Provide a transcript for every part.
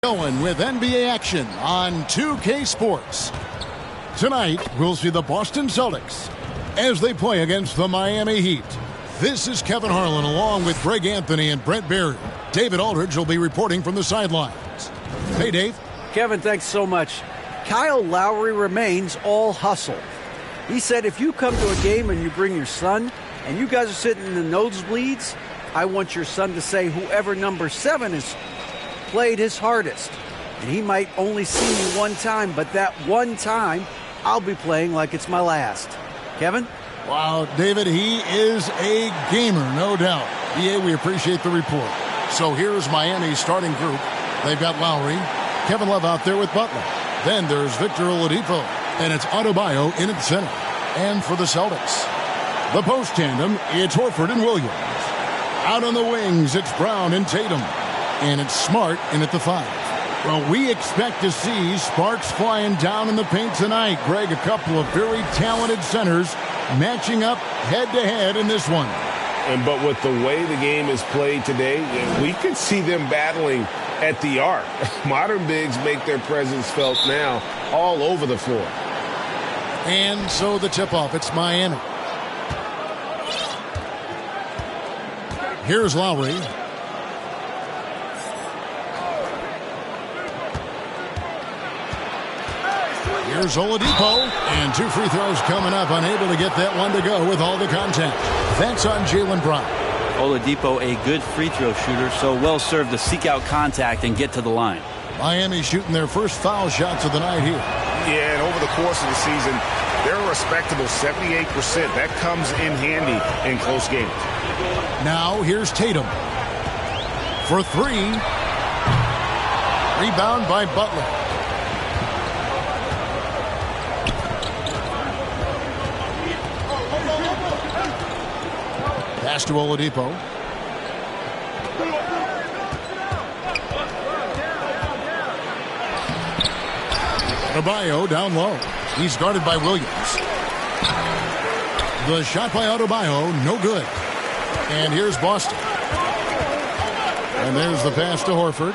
Going with NBA action on 2K Sports. Tonight, we'll see the Boston Celtics as they play against the Miami Heat. This is Kevin Harlan along with Greg Anthony and Brent Barry. David Aldridge will be reporting from the sidelines. Hey, Dave. Kevin, thanks so much. Kyle Lowry remains all hustle. He said if you come to a game and you bring your son and you guys are sitting in the nosebleeds, I want your son to say whoever number 7 is played his hardest. And he might only see me one time, but that one time, I'll be playing like it's my last. Kevin? Wow, David, he is a gamer, no doubt. BA, we appreciate the report. So here's Miami's starting group. They've got Lowry, Kevin Love out there with Butler. Then there's Victor Oladipo, and it's Adebayo in at center. And for the Celtics, the post tandem, it's Horford and Williams. Out on the wings, it's Brown and Tatum. And it's Smart in at the 5. Well, we expect to see sparks flying down in the paint tonight. Greg, a couple of very talented centers matching up head-to-head in this one. But with the way the game is played today, we could see them battling at the arc. Modern bigs make their presence felt now all over the floor. And so the tip-off, it's Miami. Here's Lowry. Here's Oladipo, and 2 free throws coming up, unable to get that one to go with all the contact. That's on Jaylen Brown. Oladipo, a good free throw shooter, so well served to seek out contact and get to the line. Miami shooting their first foul shots of the night here. Yeah, and over the course of the season, they're a respectable 78%. That comes in handy in close games. Now here's Tatum for 3. Rebound by Butler. Pass to Oladipo. Adebayo down low. He's guarded by Williams. The shot by Adebayo, no good. And here's Boston. And there's the pass to Horford.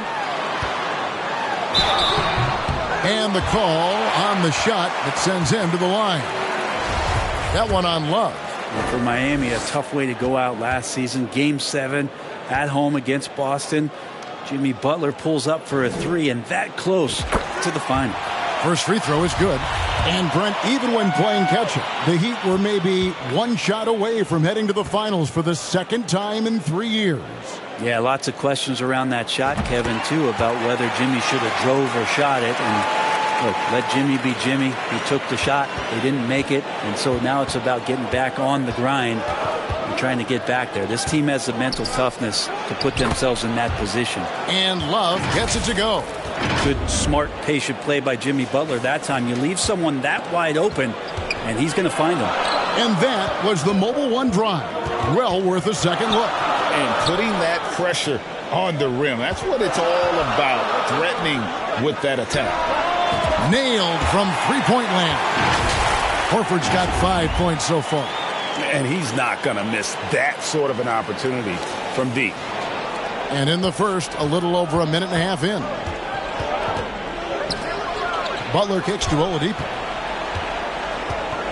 And the call on the shot that sends him to the line. That one on Love. And for Miami, a tough way to go out last season. Game 7 at home against Boston. Jimmy Butler pulls up for a 3 and that close to the final. First free throw is good. And Brent, even when playing catch-up, the Heat were maybe one shot away from heading to the finals for the second time in 3 years. Yeah, lots of questions around that shot, Kevin, too, about whether Jimmy should have drove or shot it. And look, let Jimmy be Jimmy. He took the shot. They didn't make it. And so now it's about getting back on the grind and trying to get back there. This team has the mental toughness to put themselves in that position. And Love gets it to go. Good, smart, patient play by Jimmy Butler that time. You leave someone that wide open, and he's going to find them. And that was the Mobile One drive. Well worth a second look. And putting that pressure on the rim. That's what it's all about, threatening with that attack. Nailed from three-point land. Horford's got 5 points so far. And he's not going to miss that sort of an opportunity from deep. And in the first, a little over a minute and a half in. Butler kicks to Oladipo.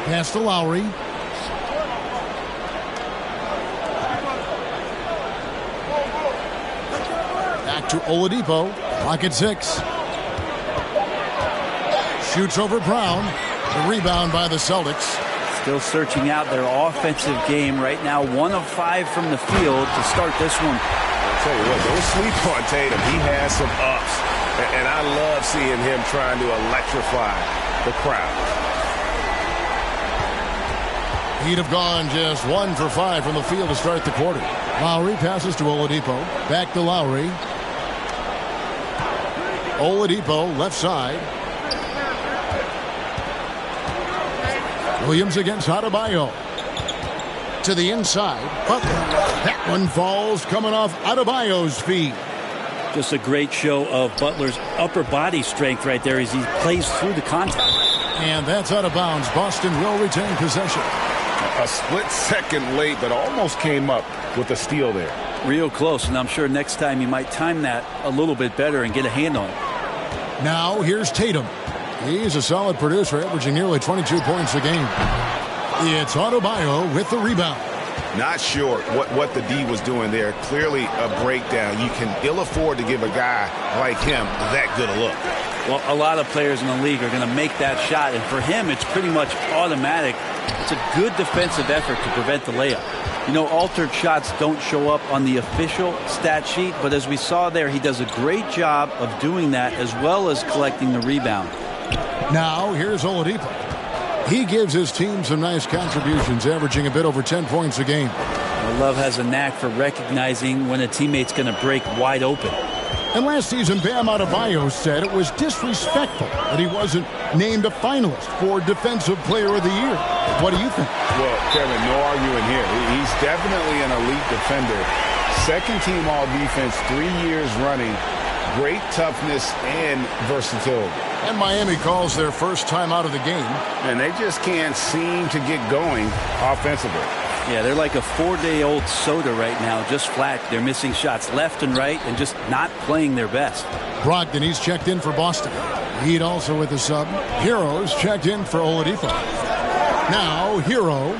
Pass to Lowry. Back to Oladipo. Pocket 6. Shoots over Brown. The rebound by the Celtics. Still searching out their offensive game right now. 1 of 5 from the field to start this one. I'll tell you what, don't sleep on Tatum. He has some ups. And I love seeing him trying to electrify the crowd. He'd have gone just 1 for 5 from the field to start the quarter. Lowry passes to Oladipo. Back to Lowry. Oladipo left side. Williams against Adebayo. To the inside. Butler. That one falls coming off Adebayo's feet. Just a great show of Butler's upper body strength right there as he plays through the contact. And that's out of bounds. Boston will retain possession. A split second late, but almost came up with a steal there. Real close, and I'm sure next time you might time that a little bit better and get a hand on it. Now here's Tatum. He's a solid producer, averaging nearly 22 points a game. It's Adebayo with the rebound. Not sure what the D was doing there. Clearly a breakdown. You can ill afford to give a guy like him that good a look. Well, a lot of players in the league are going to make that shot, and for him, it's pretty much automatic. It's a good defensive effort to prevent the layup. You know, altered shots don't show up on the official stat sheet, but as we saw there, he does a great job of doing that as well as collecting the rebound. Now, here's Oladipo. He gives his team some nice contributions, averaging a bit over 10 points a game. Well, Love has a knack for recognizing when a teammate's going to break wide open. And last season, Bam Adebayo said it was disrespectful that he wasn't named a finalist for Defensive Player of the Year. What do you think? Well, Kevin, no arguing here. He's definitely an elite defender. Second team all-defense 3 years running. Great toughness and versatility. And Miami calls their first time out of the game. And they just can't seem to get going offensively. Yeah, they're like a 4-day-old soda right now, just flat. They're missing shots left and right and just not playing their best. Brogdon, he's checked in for Boston. Heat also with the sub. Hero's checked in for Oladipo. Now, Hero.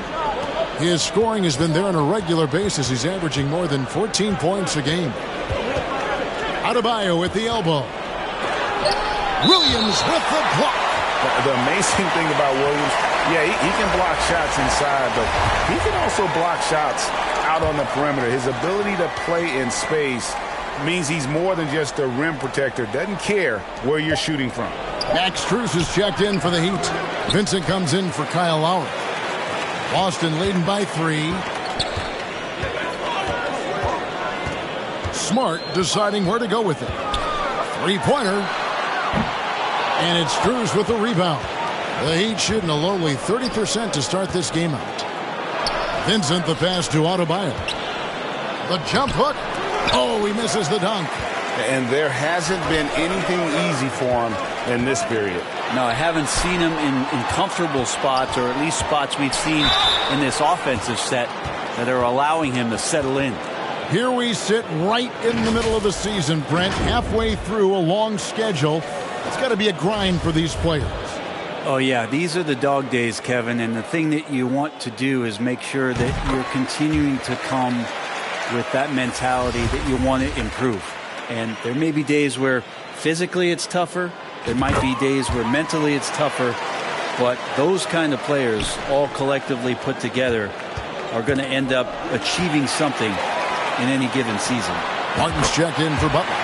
His scoring has been there on a regular basis. He's averaging more than 14 points a game. Adebayo with the elbow. Williams with the block. The amazing thing about Williams, yeah, he can block shots inside, but he can also block shots out on the perimeter. His ability to play in space means he's more than just a rim protector. Doesn't care where you're shooting from. Max Strus is checked in for the Heat. Vincent comes in for Kyle Lowry. Boston leading by 3. Smart deciding where to go with it. Three-pointer. And it's Strus with the rebound. The Heat shooting a lowly 30% to start this game out. Vincent the pass to Adebayo. The jump hook. Oh, he misses the dunk. And there hasn't been anything easy for him in this period. No, I haven't seen him in comfortable spots, or at least spots we've seen in this offensive set that are allowing him to settle in. Here we sit right in the middle of the season, Brent, halfway through a long schedule. It's got to be a grind for these players. Oh, yeah, these are the dog days, Kevin, and the thing that you want to do is make sure that you're continuing to come with that mentality that you want to improve. And there may be days where physically it's tougher. There might be days where mentally it's tougher. But those kind of players, all collectively put together, are going to end up achieving something in any given season. Martin's checked in for Butler.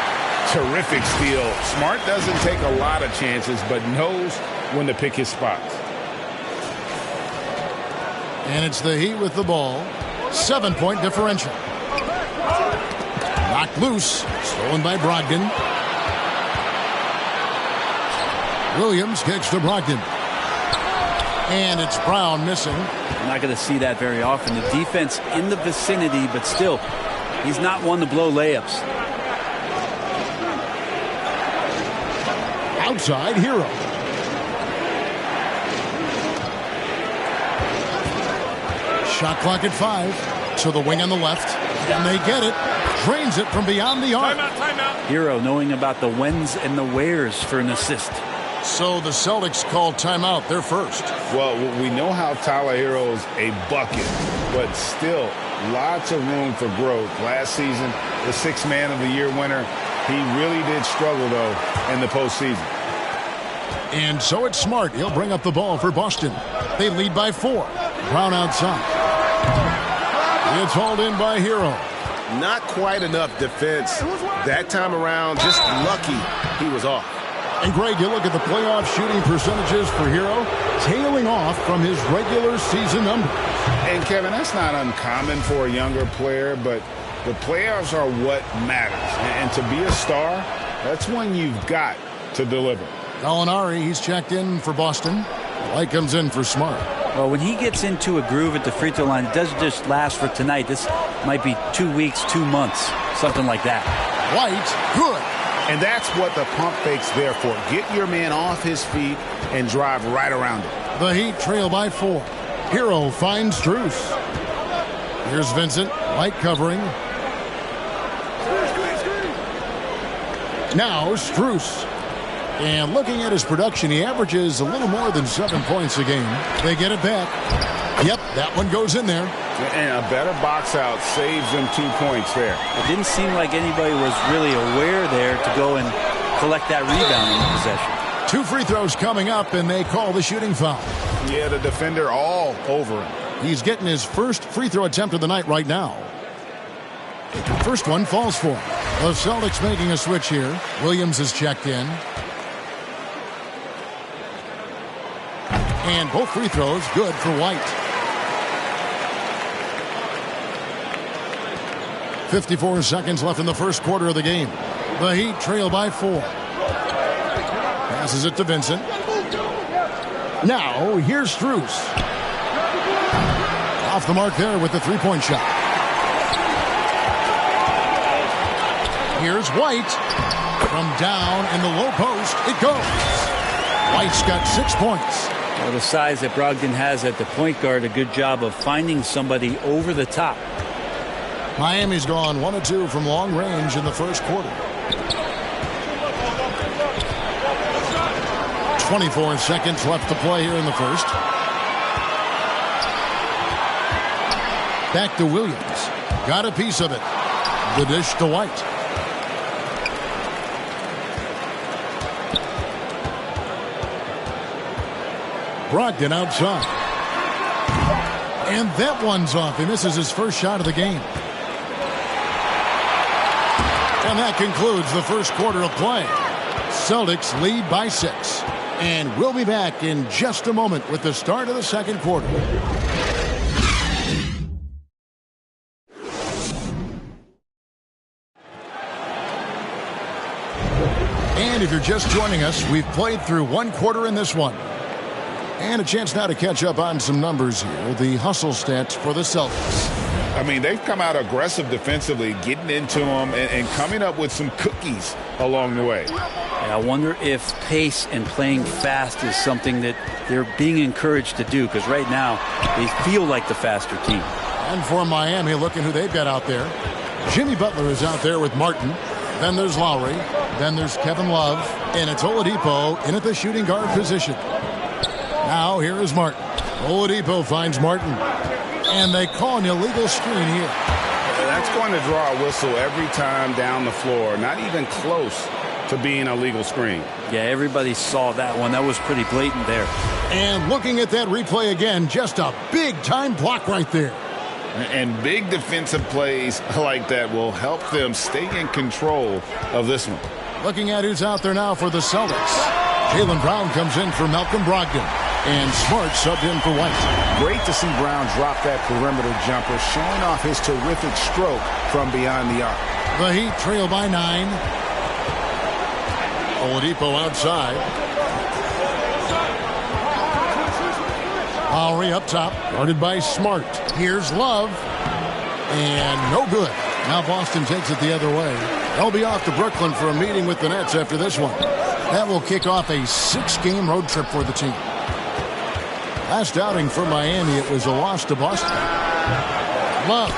Terrific steal. Smart doesn't take a lot of chances, but knows when to pick his spots. And it's the Heat with the ball. 7-point differential. Knocked loose. Stolen by Brogdon. Williams kicks to Brogdon. And it's Brown missing. You're not going to see that very often. The defense in the vicinity, but still, he's not one to blow layups. Outside, Hero. Shot clock at 5. To the wing on the left. And they get it. Drains it from beyond the arc. Timeout. Hero knowing about the whens and the wheres for an assist. So the Celtics call timeout. They're first. Well, we know how Tyler Hero's a bucket, but still lots of room for growth. Last season, the 6th Man of the Year winner, he really did struggle, though, in the postseason. And so it's Smart. He'll bring up the ball for Boston. They lead by 4. Brown outside. It's hauled in by Hero. Not quite enough defense that time around. Just lucky he was off. And Greg, you look at the playoff shooting percentages for Hero, tailing off from his regular season numbers. And Kevin, that's not uncommon for a younger player, but the playoffs are what matters. And to be a star, that's when you've got to deliver. Gallinari, he's checked in for Boston. White comes in for Smart. Well, when he gets into a groove at the free throw line, it doesn't just last for tonight. This might be 2 weeks, 2 months, something like that. White, good. And that's what the pump fake's there for. Get your man off his feet and drive right around it. The Heat trail by 4. Hero finds Strus. Here's Vincent. White covering. Now Strus. And looking at his production, he averages a little more than 7 points a game. They get it back. Yep, that one goes in there. And a better box out saves them 2 points there. It didn't seem like anybody was really aware there to go and collect that rebound in the possession. 2 free throws coming up, and they call the shooting foul. Yeah, the defender all over him. He's getting his first free throw attempt of the night right now. First one falls for him. The Celtics making a switch here. Williams is checked in. And both free throws good for White. 54 seconds left in the first quarter of the game. The Heat trail by 4. Passes it to Vincent. Now, here's Strus. Off the mark there with the three-point shot. Here's White. From down in the low post, it goes. White's got 6 points. Well, the size that Brogdon has at the point guard, a good job of finding somebody over the top. Miami's gone 1 of 2 from long range in the first quarter. 24 seconds left to play here in the first. Back to Williams. Got a piece of it. The dish to White. Brogdon outside. And that one's off. He misses his first shot of the game. And that concludes the first quarter of play. Celtics lead by 6. And we'll be back in just a moment with the start of the second quarter. And if you're just joining us, we've played through 1 quarter in this one. And a chance now to catch up on some numbers here. The hustle stats for the Celtics. I mean, they've come out aggressive defensively, getting into them and coming up with some cookies along the way. I wonder if pace and playing fast is something that they're being encouraged to do, because right now they feel like the faster team. And for Miami, look at who they've got out there. Jimmy Butler is out there with Martin. Then there's Lowry. Then there's Kevin Love. And it's Oladipo in at the shooting guard position. Now here is Martin. Oladipo finds Martin. And they call an illegal screen here. That's going to draw a whistle every time down the floor. Not even close to being a legal screen. Yeah, everybody saw that one. That was pretty blatant there. And looking at that replay again, just a big-time block right there. And big defensive plays like that will help them stay in control of this one. Looking at who's out there now for the Celtics. Jaylen Brown comes in for Malcolm Brogdon. And Smart subbed in for White. Great to see Brown drop that perimeter jumper, showing off his terrific stroke from beyond the arc. The Heat trail by 9. Oladipo outside. Lowry up top, guarded by Smart. Here's Love. And no good. Now Boston takes it the other way. They'll be off to Brooklyn for a meeting with the Nets after this one. That will kick off a 6-game road trip for the team. Last outing for Miami, it was a loss to Boston. Love.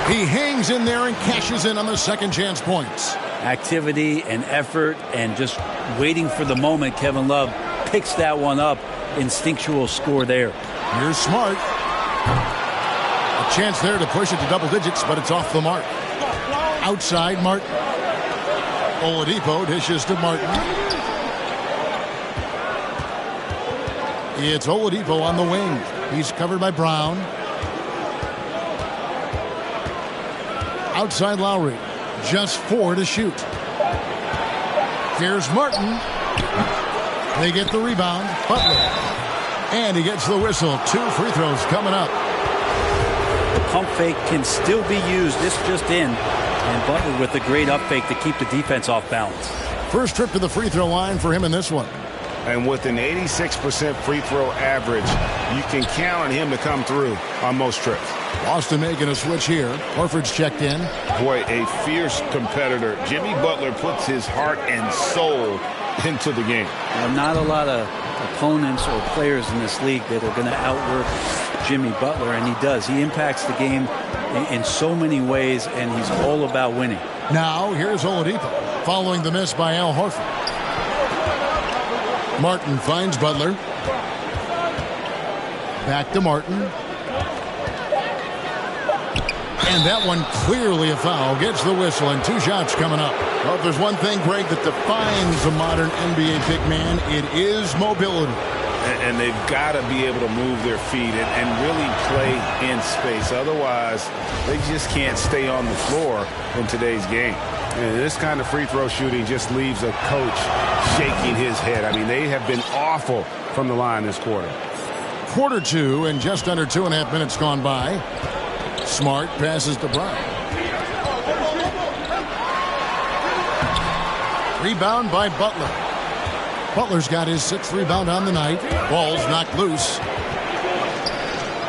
He hangs in there and cashes in on the second chance points. Activity and effort and just waiting for the moment. Kevin Love picks that one up. Instinctual score there. Here's Smart. A chance there to push it to double digits, but it's off the mark. Outside, Martin. Oladipo dishes to Martin. It's Oladipo on the wing. He's covered by Brown. Outside Lowry. Just 4 to shoot. Here's Martin. They get the rebound. Butler. And he gets the whistle. 2 free throws coming up. The pump fake can still be used. This just in. And Butler with a great up fake to keep the defense off balance. First trip to the free throw line for him in this one. And with an 86% free throw average, you can count on him to come through on most trips. Boston making a switch here. Horford's checked in. Boy, a fierce competitor. Jimmy Butler puts his heart and soul into the game. Well, not a lot of opponents or players in this league that are going to outwork Jimmy Butler, and he does. He impacts the game in so many ways, and he's all about winning. Now, here's Oladipo. following the miss by Al Horford. Martin finds Butler. Back to Martin. And that one clearly a foul. Gets the whistle, and 2 shots coming up. Well, if there's one thing, Greg, that defines a modern NBA big man, it is mobility. And they've got to be able to move their feet and really play in space. Otherwise, they just can't stay on the floor in today's game. And this kind of free throw shooting just leaves a coach shaking his head. I mean, they have been awful from the line this quarter. Quarter 2 and just under 2.5 minutes gone by. Smart passes to Brown. Rebound by Butler. Butler's got his 6th rebound on the night. Ball's knocked loose.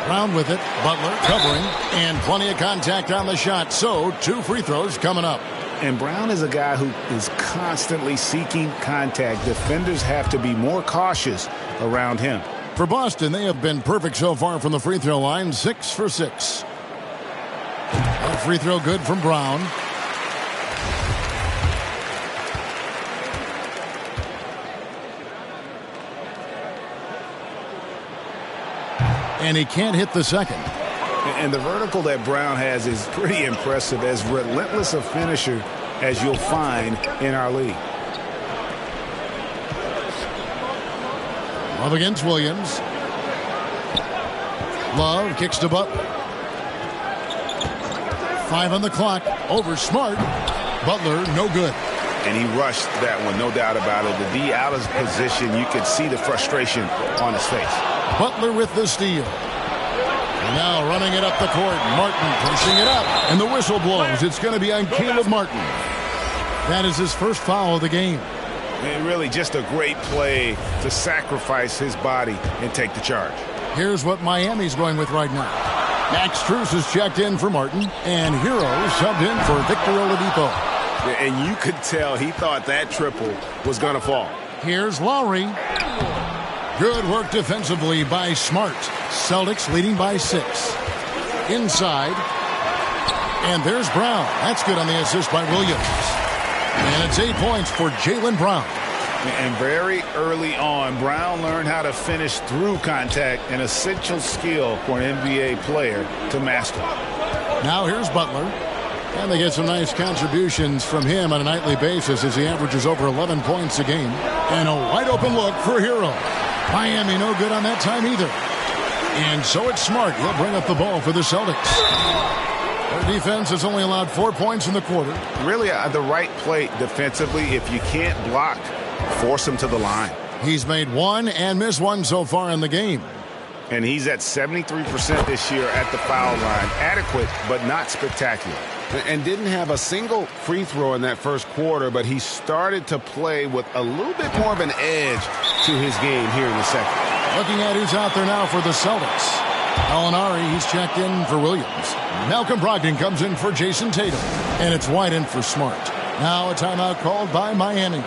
Brown with it. Butler covering. And plenty of contact on the shot. So 2 free throws coming up. And Brown is a guy who is constantly seeking contact. Defenders have to be more cautious around him. For Boston, they have been perfect so far from the free throw line. 6 for 6. A free throw good from Brown. And he can't hit the second. And the vertical that Brown has is pretty impressive, as relentless a finisher as you'll find in our league. Love against Williams. Love kicks to Butler. 5 on the clock. Over Smart. Butler, no good. And he rushed that one, no doubt about it. The D out of position, you could see the frustration on his face. Butler with the steal. And now running it up the court. Martin pushing it up. And the whistle blows. It's going to be on Caleb Martin. That is his first foul of the game. And really just a great play to sacrifice his body and take the charge. Here's what Miami's going with right now. Max Strus is checked in for Martin. And Hero subbed in for Victor Oladipo. And you could tell he thought that triple was going to fall. Here's Lowry. Good work defensively by Smart. Celtics leading by 6. Inside. And there's Brown. That's good on the assist by Williams. And it's 8 points for Jaylen Brown. And very early on, Brown learned how to finish through contact, an essential skill for an NBA player to master. Now here's Butler. And they get some nice contributions from him on a nightly basis as he averages over 11 points a game. And a wide open look for Hero. Miami no good on that time either. And so it's Smart. He'll bring up the ball for the Celtics. Their defense has only allowed 4 points in the quarter. Really the right play defensively. If you can't block, force him to the line. He's made 1 and missed 1 so far in the game. And he's at 73% this year at the foul line. Adequate, but not spectacular. And didn't have a single free throw in that first quarter, but he started to play with a little bit more of an edge to his game here in the second. Looking at who's out there now for the Celtics. Alinari, he's checked in for Williams. Malcolm Brogdon comes in for Jason Tatum. And it's wide in for Smart. Now a timeout called by Miami.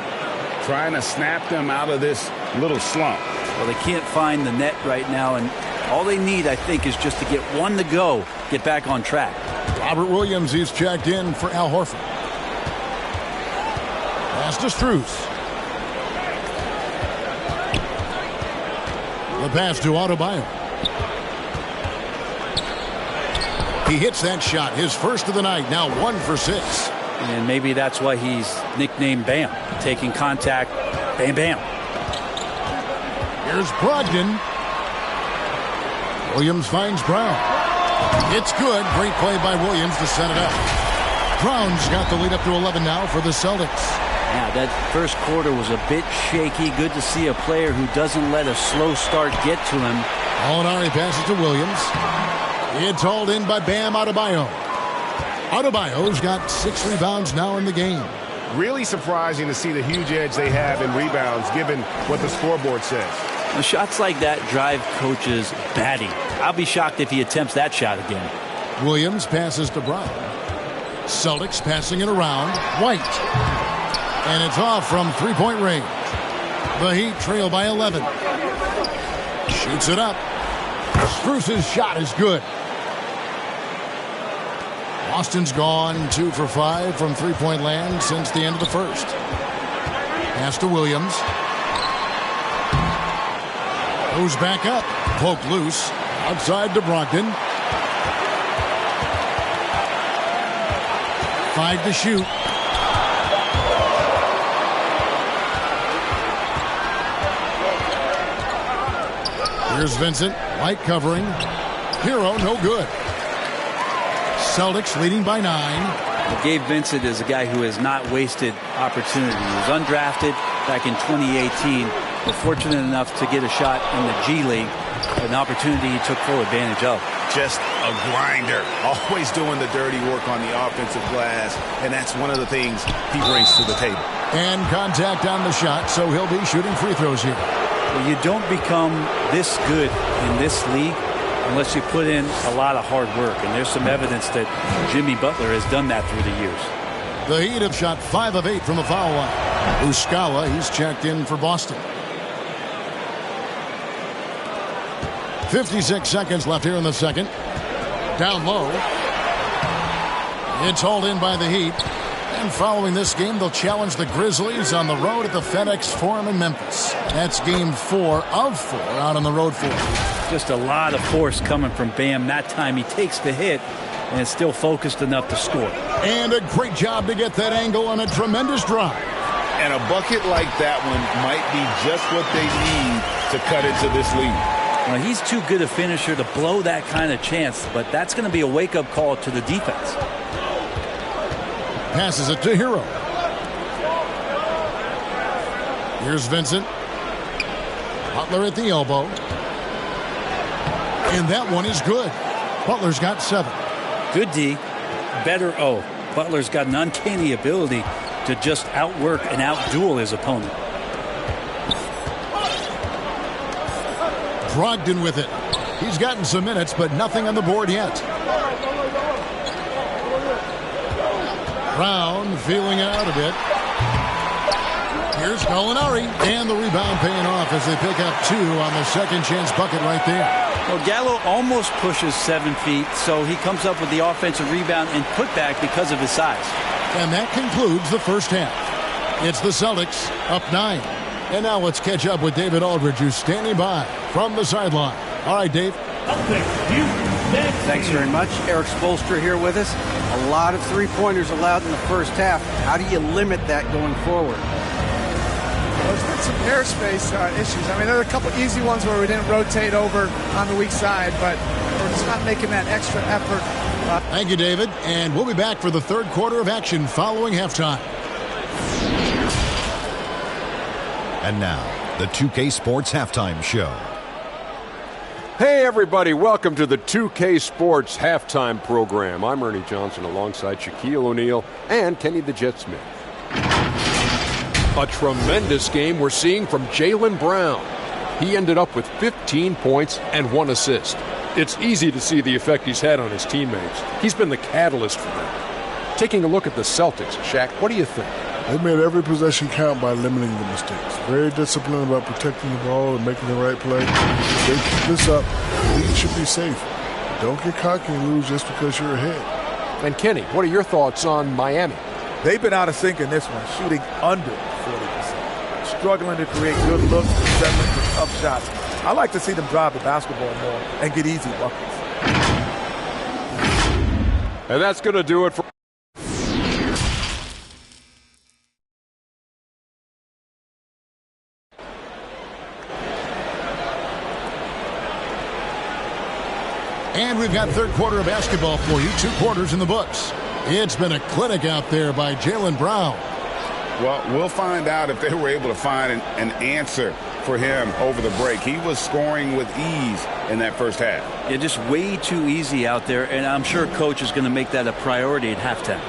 Trying to snap them out of this little slump. Well, they can't find the net right now, and all they need, I think, is just to get one to go, get back on track. Robert Williams, he's checked in for Al Horford. Pass to Strus. The pass to Adebayo. He hits that shot, his first of the night, now 1 for 6. And maybe that's why he's nicknamed Bam. Taking contact, bam, bam. Here's Brogdon. Williams finds Brown. It's good. Great play by Williams to set it up. Brown's got the lead up to 11 now for the Celtics. Yeah, that first quarter was a bit shaky. Good to see a player who doesn't let a slow start get to him. Alinari passes to Williams. It's hauled in by Bam Adebayo. Adebayo's got 6 rebounds now in the game. Really surprising to see the huge edge they have in rebounds given what the scoreboard says. Now, shots like that drive coaches batty. I'll be shocked if he attempts that shot again. Williams passes to Brown. Celtics passing it around. White. And it's off from three-point range. The Heat trail by 11. Shoots it up. Strus's shot is good. Boston's gone 2 for 5 from three-point land since the end of the first. Pass to Williams. Goes back up. Poked loose. Outside to Brogdon. 5 to shoot. Here's Vincent. Light covering. Hero, no good. Celtics leading by 9. Gabe Vincent is a guy who has not wasted opportunity. He was undrafted back in 2018, but fortunate enough to get a shot in the G League, an opportunity he took full advantage of. Just a grinder, always doing the dirty work on the offensive glass, and that's one of the things he brings to the table. And contact on the shot, so he'll be shooting free throws here. Well, you don't become this good in this league unless you put in a lot of hard work, and there's some evidence that Jimmy Butler has done that through the years. The Heat have shot 5 of 8 from the foul line. Muscala, he's checked in for Boston. 56 seconds left here in the second. Down low. It's hauled in by the Heat. And following this game, they'll challenge the Grizzlies on the road at the FedEx Forum in Memphis. That's game 4 of 4 out on the road for them. Just a lot of force coming from Bam. That time he takes the hit and is still focused enough to score. And a great job to get that angle on a tremendous drive. And a bucket like that one might be just what they need to cut into this lead. Well, he's too good a finisher to blow that kind of chance, but that's going to be a wake-up call to the defense. Passes it to Hero. Here's Vincent. Butler at the elbow. And that one is good. Butler's got 7. Good D. Better O. Butler's got an uncanny ability to just outwork and outduel his opponent. Brogdon with it. He's gotten some minutes, but nothing on the board yet. Brown feeling out a bit. Here's Gallinari. And the rebound paying off as they pick up 2 on the second chance bucket right there. Well, Gallo almost pushes 7 feet, so he comes up with the offensive rebound and putback because of his size. And that concludes the first half. It's the Celtics up 9. And now let's catch up with David Aldridge, who's standing by from the sideline. All right, Dave. Thanks very much. Eric Spoelstra here with us. A lot of three-pointers allowed in the first half. How do you limit that going forward? Well, there's been some airspace issues. I mean, there are a couple easy ones where we didn't rotate over on the weak side, but we're just not making that extra effort. Thank you, David. And we'll be back for the third quarter of action following halftime. And now, the 2K Sports Halftime Show. Hey, everybody. Welcome to the 2K Sports Halftime Program. I'm Ernie Johnson alongside Shaquille O'Neal and Kenny the Jet Smith. A tremendous game we're seeing from Jaylen Brown. He ended up with 15 points and 1 assist. It's easy to see the effect he's had on his teammates. He's been the catalyst for them. Taking a look at the Celtics, Shaq, what do you think? They made every possession count by limiting the mistakes. Very disciplined about protecting the ball and making the right play. If they keep this up, the league should be safe. Don't get cocky and lose just because you're ahead. And Kenny, what are your thoughts on Miami? They've been out of sync in this one, shooting under 40%. Struggling to create good looks and settling for tough shots. I like to see them drive the basketball more and get easy buckets. And that's going to do it for... And we've got third quarter of basketball for you. 2 quarters in the books. It's been a clinic out there by Jaylen Brown. Well, we'll find out if they were able to find an answer for him over the break. He was scoring with ease in that first half. Yeah, just way too easy out there, and I'm sure Coach is going to make that a priority at halftime.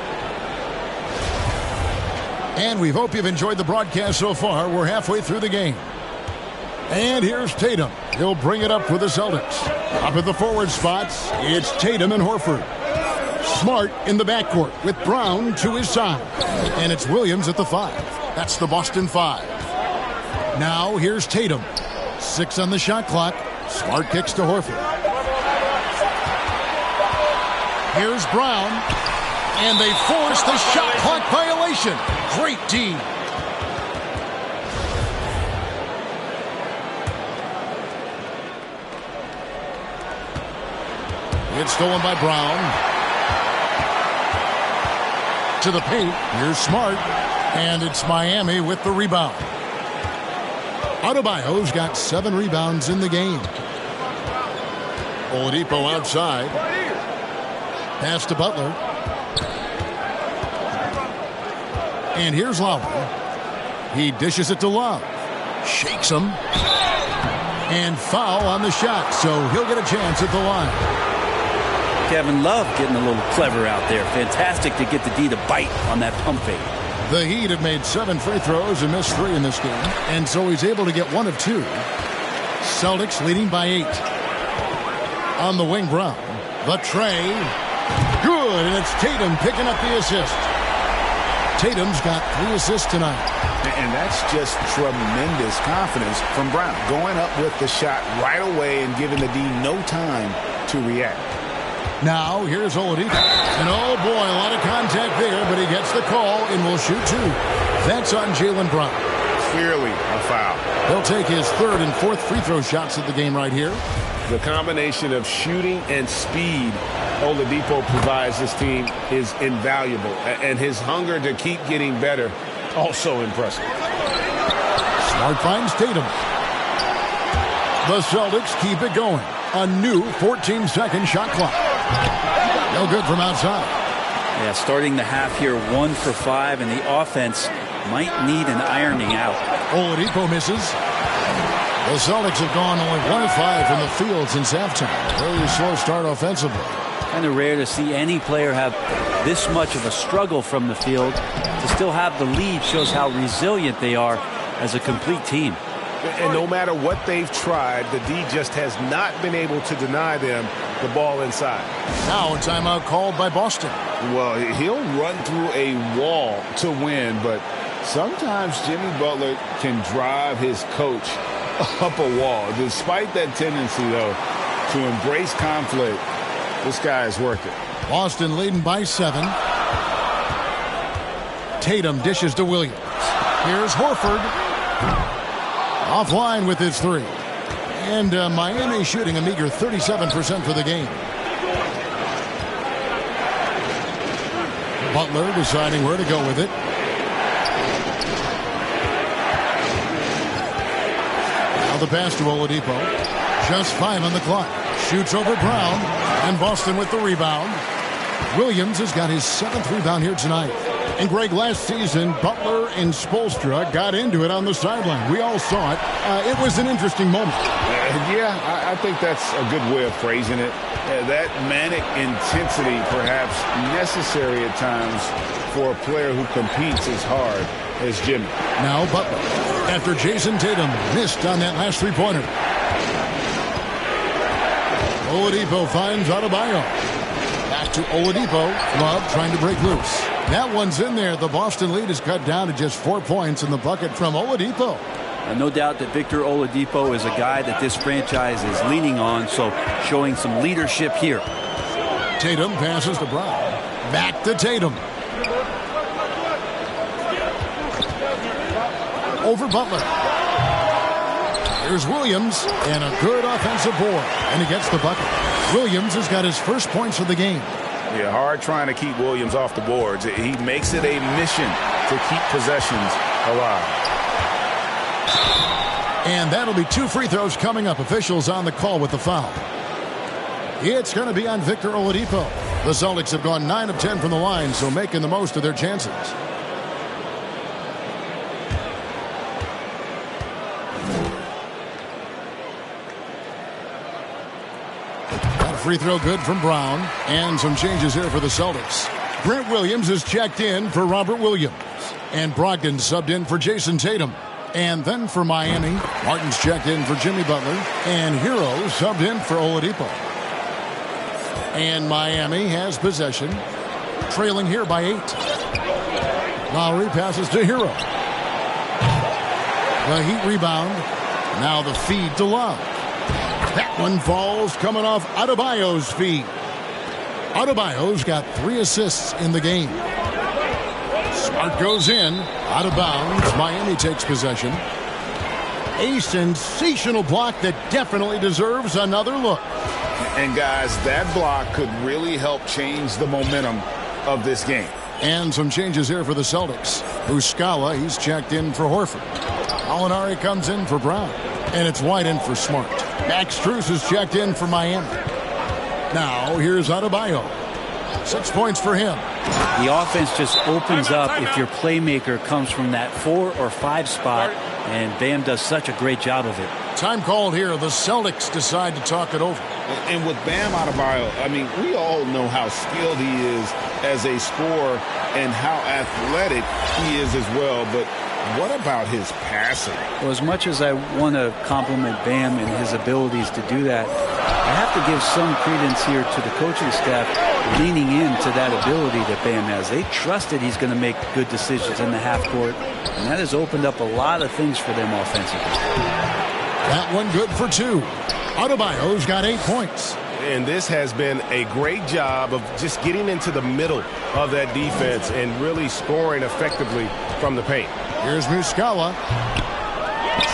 And we hope you've enjoyed the broadcast so far. We're halfway through the game. And here's Tatum. He'll bring it up for the Celtics. Up at the forward spots, it's Tatum and Horford. Smart in the backcourt with Brown to his side. And it's Williams at the 5. That's the Boston 5. Now here's Tatum. 6 on the shot clock. Smart kicks to Horford. Here's Brown. And they force the shot clock violation. Great D. It's stolen by Brown. To the paint. Here's Smart. And it's Miami with the rebound. Adebayo's got 7 rebounds in the game. Oladipo outside. Pass to Butler. And here's Lowry. He dishes it to Love. Shakes him. And foul on the shot, so he'll get a chance at the line. Kevin Love getting a little clever out there. Fantastic to get the D to bite on that pump fake. The Heat have made 7 free throws and missed 3 in this game, and so he's able to get 1 of 2. Celtics leading by 8. On the wing, Brown. The tray. Good, and it's Tatum picking up the assist. Tatum's got 3 assists tonight. And that's just tremendous confidence from Brown. Going up with the shot right away and giving the D no time to react. Now, here's Oladipo. And oh boy, a lot of contact there, but he gets the call and will shoot 2. That's on Jaylen Brown. Clearly a foul. He'll take his 3rd and 4th free throw shots of the game right here. The combination of shooting and speed Oladipo provides this team is invaluable. And his hunger to keep getting better, also impressive. Smart finds Tatum. The Celtics keep it going. A new 14-second shot clock. No good from outside. Yeah, starting the half here 1 for 5, and the offense might need an ironing out. Oladipo misses. The Celtics have gone only 1 of 5 from the field since halftime. Very slow start offensively. Kind of rare to see any player have this much of a struggle from the field. To still have the lead shows how resilient they are as a complete team. And no matter what they've tried, the D just has not been able to deny them the ball inside. Now a timeout called by Boston. Well, he'll run through a wall to win, but sometimes Jimmy Butler can drive his coach up a wall. Despite that tendency, though, to embrace conflict, this guy is worth it. Boston leading by 7. Tatum dishes to Williams. Here's Horford. Offline with his 3. And Miami shooting a meager 37% for the game. Butler deciding where to go with it. Now the pass to Oladipo. Just 5 on the clock. Shoots over Brown. And Boston with the rebound. Williams has got his 7th rebound here tonight. And Greg, last season, Butler and Spoelstra got into it on the sideline. We all saw it. It was an interesting moment. Yeah, I think that's a good way of phrasing it. That manic intensity perhaps necessary at times for a player who competes as hard as Jimmy. Now Butler, after Jason Tatum missed on that last 3-pointer. Oladipo finds Adebayo. Back to Oladipo. Love trying to break loose. That one's in there. The Boston lead is cut down to just 4 points in the bucket from Oladipo. No doubt that Victor Oladipo is a guy that this franchise is leaning on, so showing some leadership here. Tatum passes to Brown. Back to Tatum. Over Butler. Here's Williams, and a good offensive board, and he gets the bucket. Williams has got his first points of the game. Yeah, hard trying to keep Williams off the boards. He makes it a mission to keep possessions alive. And that'll be 2 free throws coming up. Officials on the call with the foul. It's going to be on Victor Oladipo. The Celtics have gone 9 of 10 from the line, so making the most of their chances. Free throw good from Brown. And some changes here for the Celtics. Grant Williams is checked in for Robert Williams. And Brogdon subbed in for Jason Tatum. And then for Miami, Martin's checked in for Jimmy Butler. And Hero subbed in for Oladipo. And Miami has possession. Trailing here by 8. Lowry passes to Hero. The Heat rebound. Now the feed to Love. That one falls coming off Adebayo's feet. Adebayo's got 3 assists in the game. Smart goes in, out of bounds. Miami takes possession. A sensational block that definitely deserves another look. And guys, that block could really help change the momentum of this game. And some changes here for the Celtics. Muscala, he's checked in for Horford. Gallinari comes in for Brown. And it's White in for Smart. Max Strus is checked in for Miami. Now, here's Adebayo. 6 points for him. The offense just opens up if your playmaker comes from that 4 or 5 spot, and Bam does such a great job of it. Time called here. The Celtics decide to talk it over. And with Bam Adebayo, I mean, we all know how skilled he is as a scorer and how athletic he is as well. But what about his passing? Well, as much as I want to compliment Bam and his abilities to do that, I have to give some credence here to the coaching staff leaning into that ability that Bam has. They trusted he's going to make good decisions in the half court, and that has opened up a lot of things for them offensively. That one good for 2. Adebayo's got 8 points. And this has been a great job of just getting into the middle of that defense and really scoring effectively from the paint. Here's Muscala.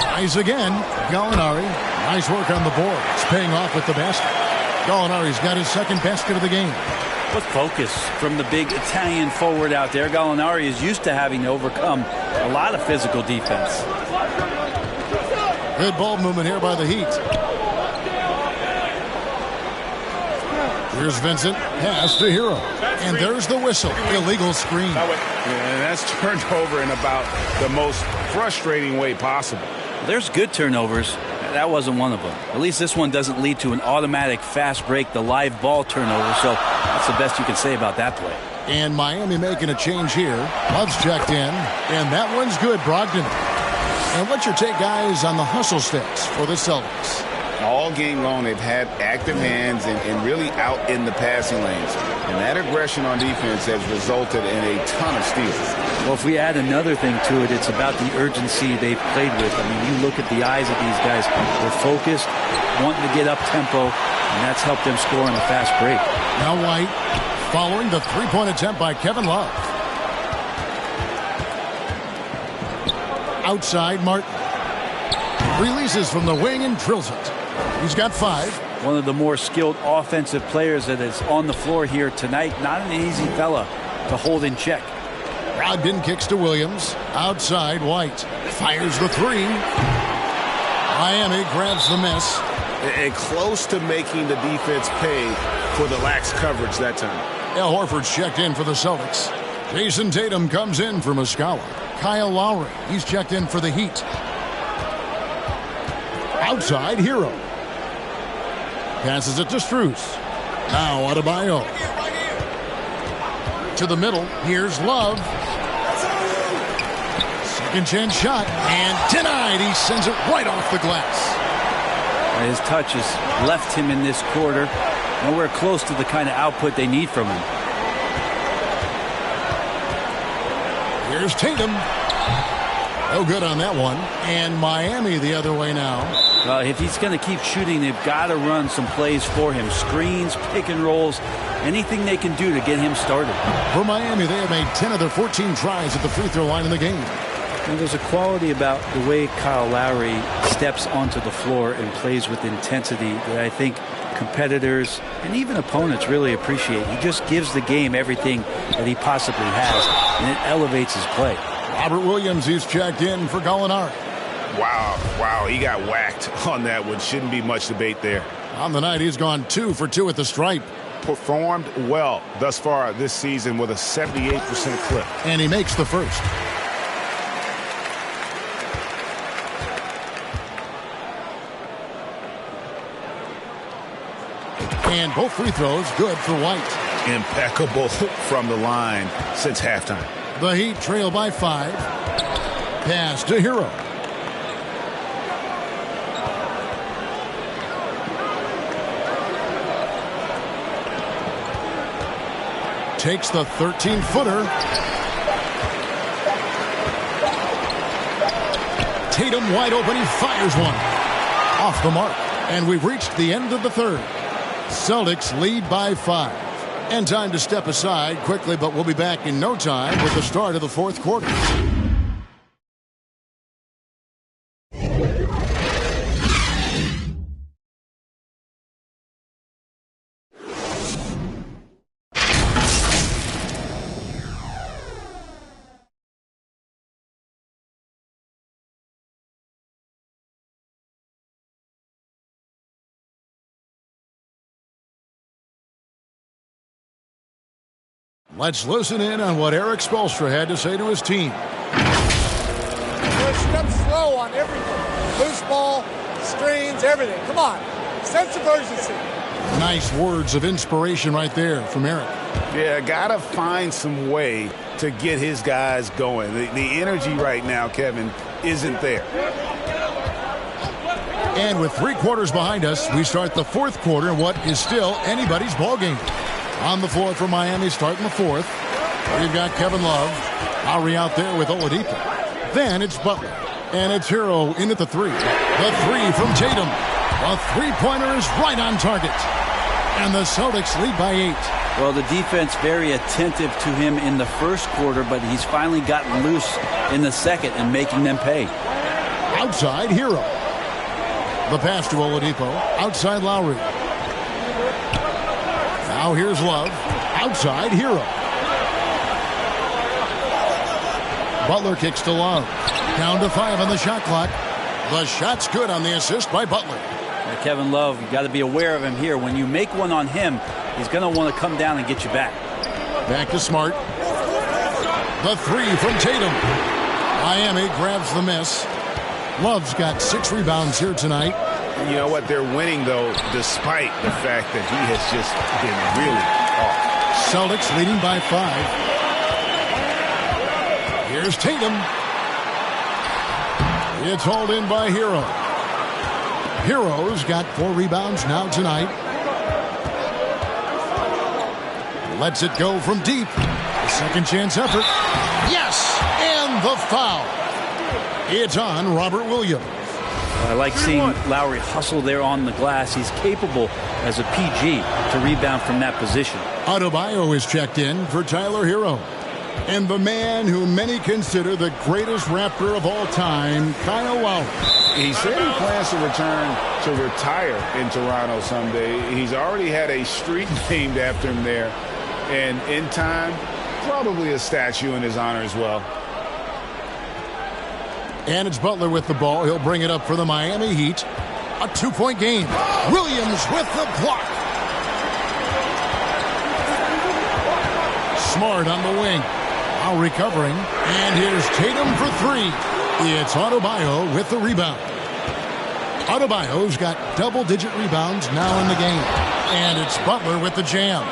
Tries again. Gallinari. Nice work on the board. It's paying off with the basket. Gallinari's got his 2nd basket of the game. With focus from the big Italian forward out there. Gallinari is used to having to overcome a lot of physical defense. Good ball movement here by the Heat. Here's Vincent. Pass to Hero. And there's the whistle. Illegal screen. And that's turned over in about the most frustrating way possible. There's good turnovers. That wasn't one of them. At least this one doesn't lead to an automatic fast break, the live ball turnover. So that's the best you can say about that play. And Miami making a change here. Love's checked in. And that one's good, Brogdon. And what's your take, guys, on the hustle stats for the Celtics? All game long, they've had active hands and really out in the passing lanes. And that aggression on defense has resulted in a ton of steals. Well, if we add another thing to it, it's about the urgency they've played with. I mean, you look at the eyes of these guys. They're focused, wanting to get up tempo, and that's helped them score on the fast break. Now White following the 3-point attempt by Kevin Love. Outside, Martin. Releases from the wing and drills it. He's got 5. One of the more skilled offensive players that is on the floor here tonight. Not an easy fella to hold in check. Brogdon kicks to Williams. Outside, White. Fires the 3. Miami grabs the miss. And close to making the defense pay for the lax coverage that time. Al Horford's checked in for the Celtics. Jason Tatum comes in for Muscala. Kyle Lowry, he's checked in for the Heat. Outside, Hero. Passes it to Strus. Now Adebayo. To the middle. Here's Love. Second chance shot. And denied. He sends it right off the glass. His touch has left him in this quarter. Nowhere close to the kind of output they need from him. Here's Tatum. No good on that one. And Miami the other way now. Well, if he's going to keep shooting, they've got to run some plays for him. Screens, pick and rolls, anything they can do to get him started. For Miami, they have made 10 of their 14 tries at the free throw line in the game. And there's a quality about the way Kyle Lowry steps onto the floor and plays with intensity that I think competitors and even opponents really appreciate. He just gives the game everything that he possibly has, and it elevates his play. Robert Williams, he's checked in for Gallinari. Wow, he got whacked on that one. Shouldn't be much debate there. On the night, he's gone 2 for 2 at the stripe. Performed well thus far this season with a 78% clip. And he makes the first. And both free throws good for White. Impeccable from the line since halftime. The Heat trail by 5. Pass to Hero. Takes the 13-footer. Tatum wide open. He fires one. Off the mark. And we've reached the end of the third. Celtics lead by 5. And time to step aside quickly, but we'll be back in no time with the start of the fourth quarter. Let's listen in on what Eric Spoelstra had to say to his team. Push them slow on everything. Loose ball, screens, everything. Come on. Sense of urgency. Nice words of inspiration right there from Eric. Yeah, got to find some way to get his guys going. The energy right now, Kevin, isn't there. And with 3 quarters behind us, we start the fourth quarter in what is still anybody's ball game. On the floor for Miami starting the fourth. We've got Kevin Love. Lowry out there with Oladipo. Then it's Butler. And it's Hero in at the 3. The 3 from Tatum. The three-pointer is right on target. And the Celtics lead by 8. Well, the defense very attentive to him in the first quarter, but he's finally gotten loose in the second and making them pay. Outside, Hero. The pass to Oladipo. Outside, Lowry. Now here's Love. Outside, Hero. Butler kicks to Love. Down to 5 on the shot clock. The shot's good on the assist by Butler. Now, Kevin Love, you got to be aware of him here. When you make one on him, he's going to want to come down and get you back. Back to Smart. The 3 from Tatum. Miami grabs the miss. Love's got 6 rebounds here tonight. You know what? They're winning, though, despite the fact that he has just been really off. Celtics leading by 5. Here's Tatum. It's hauled in by Hero. Hero's got 4 rebounds now tonight. Lets it go from deep. Second chance effort. Yes! And the foul. It's on Robert Williams. I like seeing Lowry hustle there on the glass. He's capable as a PG to rebound from that position. Adebayo is checked in for Tyler Hero. And the man who many consider the greatest Raptor of all time, Kyle Lowry. He said he plans to return to retire in Toronto someday. He's already had a street named after him there. And in time, probably a statue in his honor as well. And it's Butler with the ball. He'll bring it up for the Miami Heat. A 2-point game. Williams with the block. Smart on the wing. Now recovering. And here's Tatum for 3. It's Adebayo with the rebound. Adebayo's got double-digit rebounds now in the game. And it's Butler with the jam.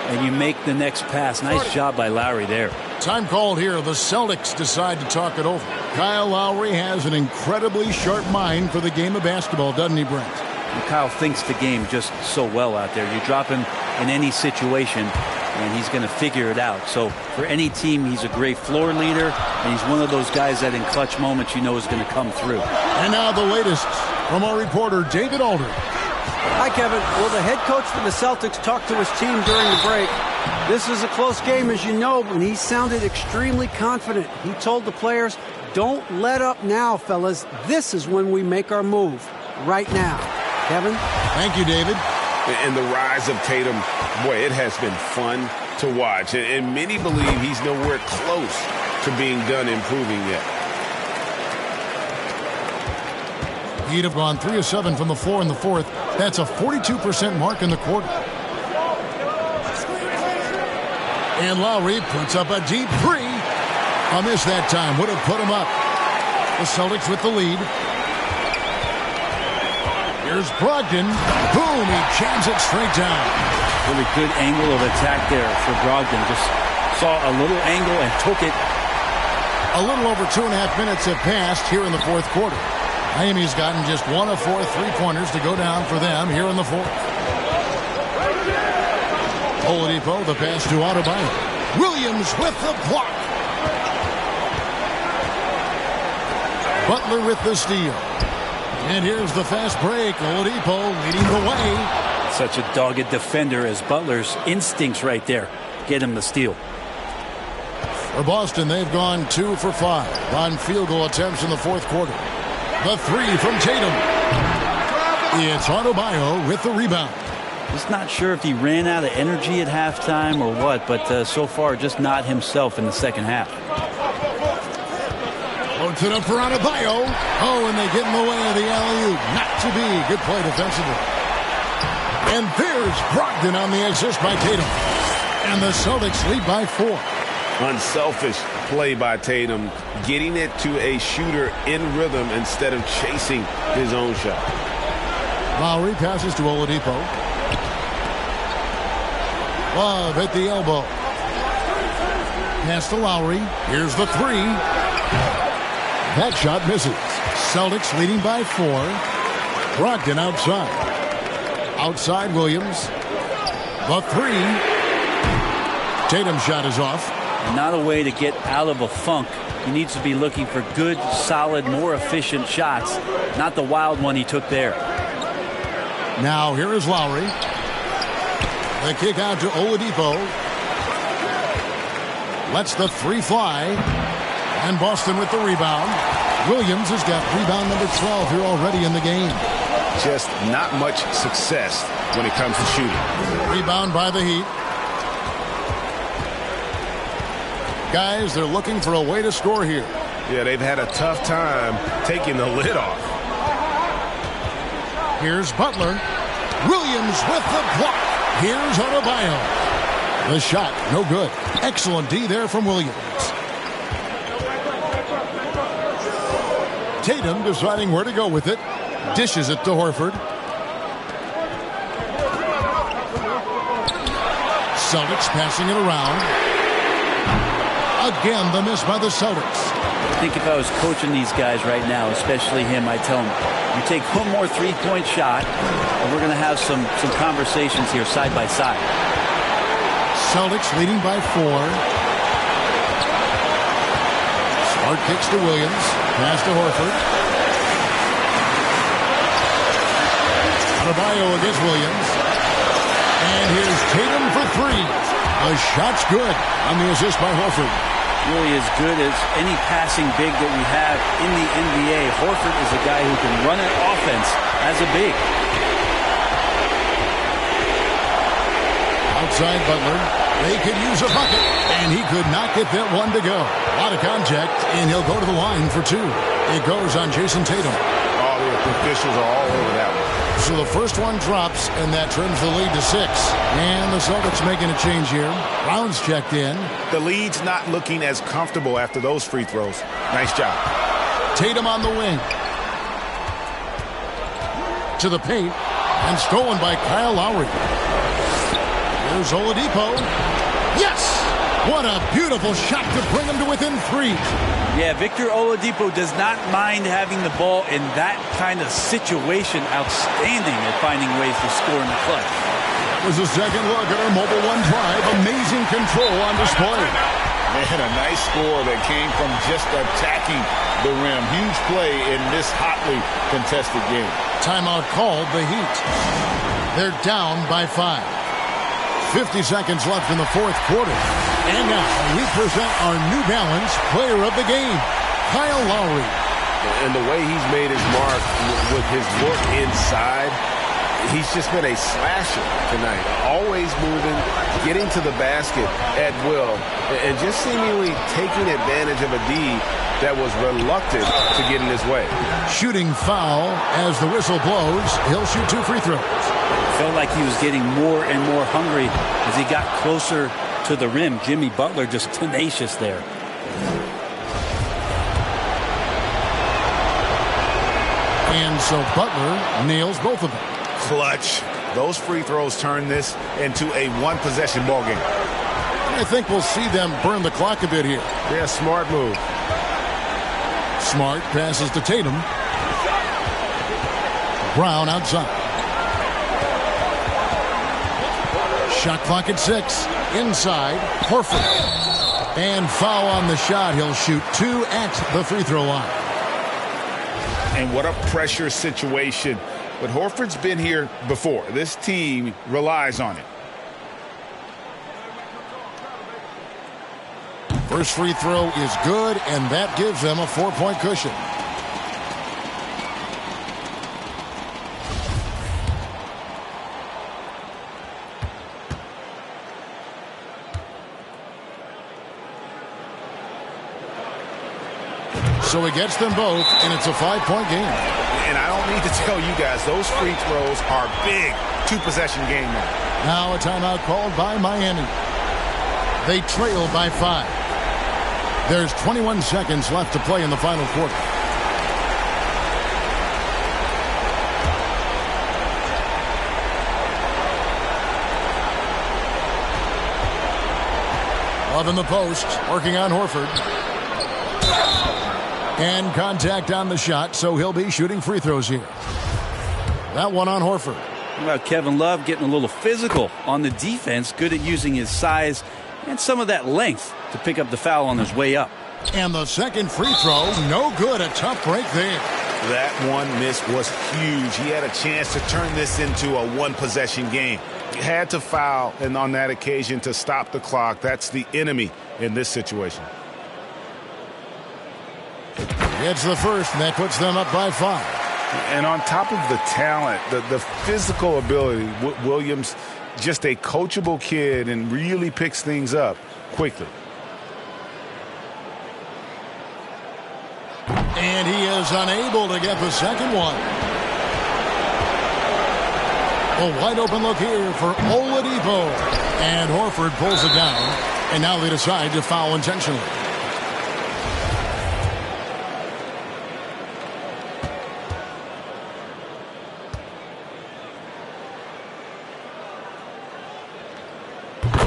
And you make the next pass. Nice job by Lowry there. Time called here. The Celtics decide to talk it over. Kyle Lowry has an incredibly sharp mind for the game of basketball, doesn't he, Brent? And Kyle thinks the game just so well out there. You drop him in any situation, and he's going to figure it out. So for any team, he's a great floor leader, and he's one of those guys that in clutch moments you know is going to come through. And now the latest from our reporter, David Aldridge. Hi, Kevin. Well, the head coach for the Celtics talked to his team during the break. This is a close game, as you know, and he sounded extremely confident. He told the players, don't let up now, fellas. This is when we make our move. Right now. Kevin? Thank you, David. And the rise of Tatum, boy, it has been fun to watch. And many believe he's nowhere close to being done improving yet. He'd have gone 3 of 7 from the floor in the fourth. That's a 42% mark in the quarter. And Lowry puts up a deep 3. A miss that time would have put him up. The Celtics with the lead. Here's Brogdon. Boom, he jams it straight down. Really good angle of attack there for Brogdon. Just saw a little angle and took it. A little over 2.5 minutes have passed here in the fourth quarter. Miami's gotten just 1 of 4 3-pointers to go down for them here in the fourth. Oladipo, the pass to Adebayo. Williams with the block. Butler with the steal. And here's the fast break. Oladipo leading the way. Such a dogged defender as Butler's instincts right there get him the steal. For Boston, they've gone 2 for 5 on field goal attempts in the fourth quarter. The three from Tatum. It's Adebayo with the rebound. Just not sure if he ran out of energy at halftime or what, but so far just not himself in the second half. Floats it up for Adebayo. Oh, and they get in the way of the alley-oop. Not to be. Good play defensively. And there's Brogdon on the assist by Tatum. And the Celtics lead by 4. Unselfish play by Tatum, getting it to a shooter in rhythm instead of chasing his own shot. Lowry passes to Oladipo. Love at the elbow. Pass to Lowry. Here's the three. That shot misses. Celtics leading by 4. Brogdon outside. Outside Williams. The three. Tatum's shot is off. Not a way to get out of a funk. He needs to be looking for good, solid, more efficient shots. Not the wild one he took there. Now here is Lowry. The kick out to Oladipo. Lets the three fly. And Boston with the rebound. Williams has got rebound number 12 here already in the game. Just not much success when it comes to shooting. Rebound by the Heat. Guys, they're looking for a way to score here. Yeah, they've had a tough time taking the lid off. Here's Butler. Williams with the block. Here's Adebayo. The shot, no good. Excellent D there from Williams. Tatum deciding where to go with it. Dishes it to Horford. Celtics passing it around. Again, the miss by the Celtics. I think if I was coaching these guys right now, especially him, I'd tell him, you take one more three-point shot, and we're going to have some conversations here side by side. Celtics leading by 4. Smart kicks to Williams. Pass to Horford. Adebayo against Williams. And here's Tatum for 3. The shot's good on the assist by Horford. Really as good as any passing big that we have in the NBA. Horford is a guy who can run an offense as a big. Outside Butler. They could use a bucket, and he could not get that one to go. A lot of contact, and he'll go to the line for 2. It goes on Jason Tatum. All the officials are all over that one. So the first one drops, and that trims the lead to 6. And the Celtics making a change here. Brown's checked in. The lead's not looking as comfortable after those free throws. Nice job. Tatum on the wing. To the paint, and stolen by Kyle Lowry. Here's Oladipo. Yes! What a beautiful shot to bring him to within 3. Yeah, Victor Oladipo does not mind having the ball in that kind of situation. Outstanding at finding ways to score in the clutch. There's a second look at our Mobile One drive. Amazing control on display. Man, a nice score that came from just attacking the rim. Huge play in this hotly contested game. Timeout called the Heat. They're down by 5. 50 seconds left in the fourth quarter. And now we present our New Balance player of the game, Kyle Lowry. And the way he's made his mark with his work inside, he's just been a slasher tonight. Always moving, getting to the basket at will, and just seemingly taking advantage of a D that was reluctant to get in his way. Shooting foul as the whistle blows. He'll shoot 2 free throws. Felt like he was getting more and more hungry as he got closer to the rim. Jimmy Butler just tenacious there. And so Butler nails both of them. Clutch. Those free throws turn this into a one-possession ball game. I think we'll see them burn the clock a bit here. Yeah, smart move. Smart passes to Tatum. Brown outside. Shot clock at 6. Inside, Horford. And foul on the shot. He'll shoot 2 at the free throw line. And what a pressure situation but Horford's been here before. This team relies on it. First free throw is good, and that gives them a 4-point cushion. So he gets them both, and it's a 5-point game. And I don't need to tell you guys, those free throws are big. 2-possession game now. Now a timeout called by Miami. They trail by 5. There's 21 seconds left to play in the final quarter. Love in the post, working on Horford. And contact on the shot, so he'll be shooting free throws here. That one on Horford. How about Kevin Love getting a little physical on the defense, good at using his size and some of that length to pick up the foul on his way up. And the second free throw, no good. A tough break there. That one miss was huge. He had a chance to turn this into a one-possession game. He had to foul, and on that occasion to stop the clock. That's the enemy in this situation. It's the first, and that puts them up by 5. And on top of the talent, the physical ability, Williams, just a coachable kid and really picks things up quickly. And he is unable to get the second one. A wide open look here for Oladipo. And Horford pulls it down. And now they decide to foul intentionally.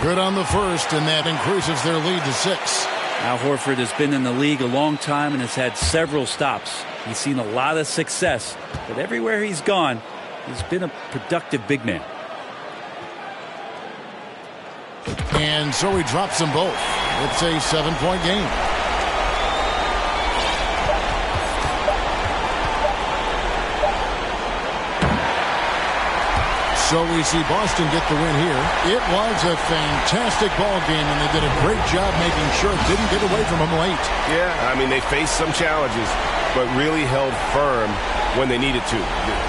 Good on the first, and that increases their lead to 6. Al Horford has been in the league a long time and has had several stops. He's seen a lot of success, but everywhere he's gone, he's been a productive big man. And so he drops them both. It's a 7-point game. So we see Boston get the win here. It was a fantastic ball game, and they did a great job making sure it didn't get away from them late. Yeah, I mean, they faced some challenges, but really held firm when they needed to.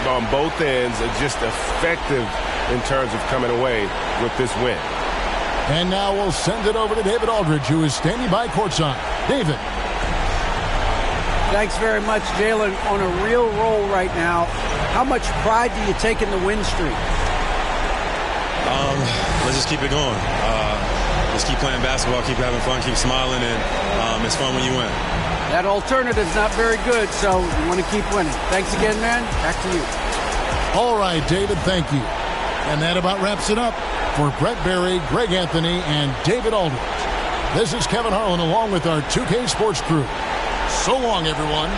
On both ends, just effective in terms of coming away with this win. And now we'll send it over to David Aldridge, who is standing by courtside. David. Thanks very much, Jalen. On a real roll right now. How much pride do you take in the win streak? Let's just keep it going. Just keep playing basketball, keep having fun, keep smiling, and it's fun when you win. That alternative's not very good, so you want to keep winning. Thanks again, man. Back to you. All right, David, thank you. And that about wraps it up for Brett Berry, Greg Anthony, and David Aldridge. This is Kevin Harlan along with our 2K Sports crew. So long, everyone.